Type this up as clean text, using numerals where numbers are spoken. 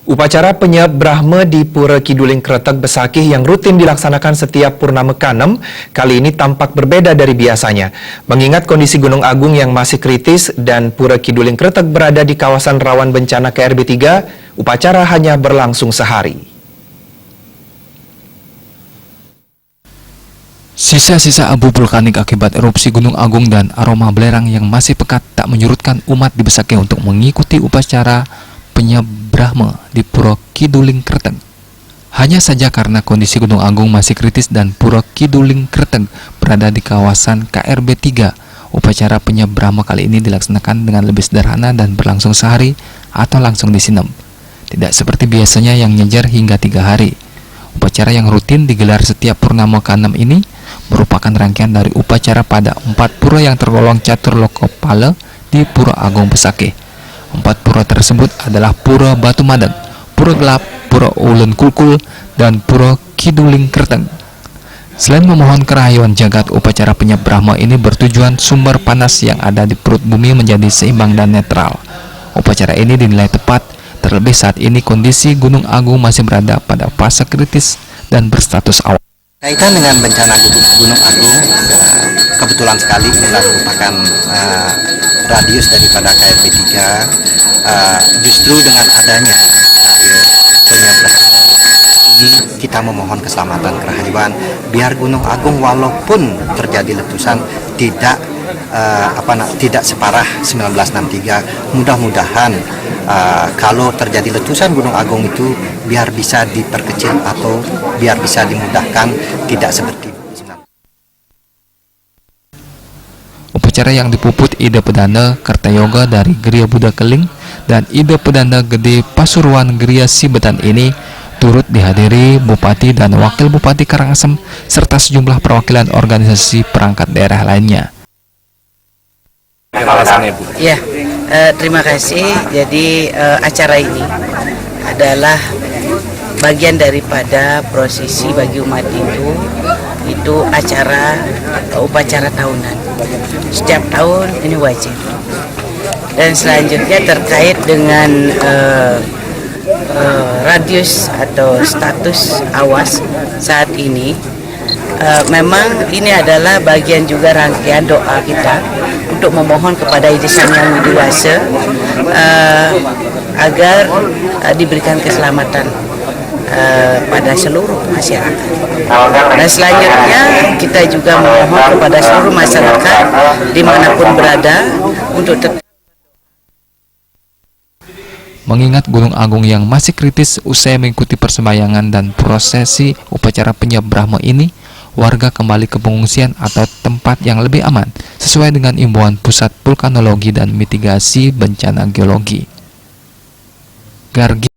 Upacara Penyep Brahma di Pura Kiduling Kretek Besakih yang rutin dilaksanakan setiap Purnama ke-6 kali ini tampak berbeda dari biasanya. Mengingat kondisi Gunung Agung yang masih kritis dan Pura Kiduling Kretek berada di kawasan rawan bencana KRB 3, upacara hanya berlangsung sehari. Sisa-sisa abu vulkanik akibat erupsi Gunung Agung dan aroma belerang yang masih pekat tak menyurutkan umat di Besakih untuk mengikuti upacara Penyep Brahma di Pura Kiduling Kretek. Hanya saja karena kondisi Gunung Agung masih kritis dan Pura Kiduling Kretek berada di kawasan KRB 3, upacara Penyep Brahma kali ini dilaksanakan dengan lebih sederhana dan berlangsung sehari atau langsung disinem. Tidak seperti biasanya yang nyejar hingga 3 hari. Upacara yang rutin digelar setiap Purnama ke-6 ini merupakan rangkaian dari upacara pada 4 pura yang tergolong catur lokopala di Pura Agung Besakih. 4 pura tersebut adalah Pura Batu Madeg, Pura Gelap, Pura Ulun Kulkul, dan Pura Kiduling Kretek. Selain memohon kerahyuan jagat, upacara Penyep Brahma ini bertujuan sumber panas yang ada di perut bumi menjadi seimbang dan netral. Upacara ini dinilai tepat, terlebih saat ini kondisi Gunung Agung masih berada pada fase kritis dan berstatus awas. Kaitan dengan bencana Gunung Agung, kebetulan sekali inilah merupakan radius daripada KRB 3. Justru dengan adanya Penyep Brahma ini kita memohon keselamatan kerahayuan biar Gunung Agung walaupun terjadi letusan tidak separah 1963. Mudah-mudahan kalau terjadi letusan Gunung Agung itu biar bisa diperkecil atau biar bisa dimudahkan, tidak seperti Upacara yang dipuput Ida Pedanda Kertayoga dari Geria Buddha Keling dan Ida Pedanda Gede Pasuruan Geria Sibetan ini turut dihadiri Bupati dan Wakil Bupati Karangasem serta sejumlah perwakilan organisasi perangkat daerah lainnya. Ya, terima kasih. Jadi acara ini adalah bagian daripada prosesi bagi umat Hindu. Itu upacara tahunan. Setiap tahun ini wajib. Dan selanjutnya terkait dengan radius atau status awas saat ini, memang ini adalah bagian juga rangkaian doa kita untuk memohon kepada Yang Sang Widi Wasa agar diberikan keselamatan pada seluruh masyarakat. Dan selanjutnya kita juga memohon kepada seluruh masyarakat dimanapun berada untuk tetap mengingat Gunung Agung yang masih kritis usai mengikuti persembahyangan dan prosesi upacara Penyep Brahma ini, warga kembali ke pengungsian atau tempat yang lebih aman sesuai dengan imbauan Pusat Vulkanologi dan Mitigasi Bencana Geologi. Gargi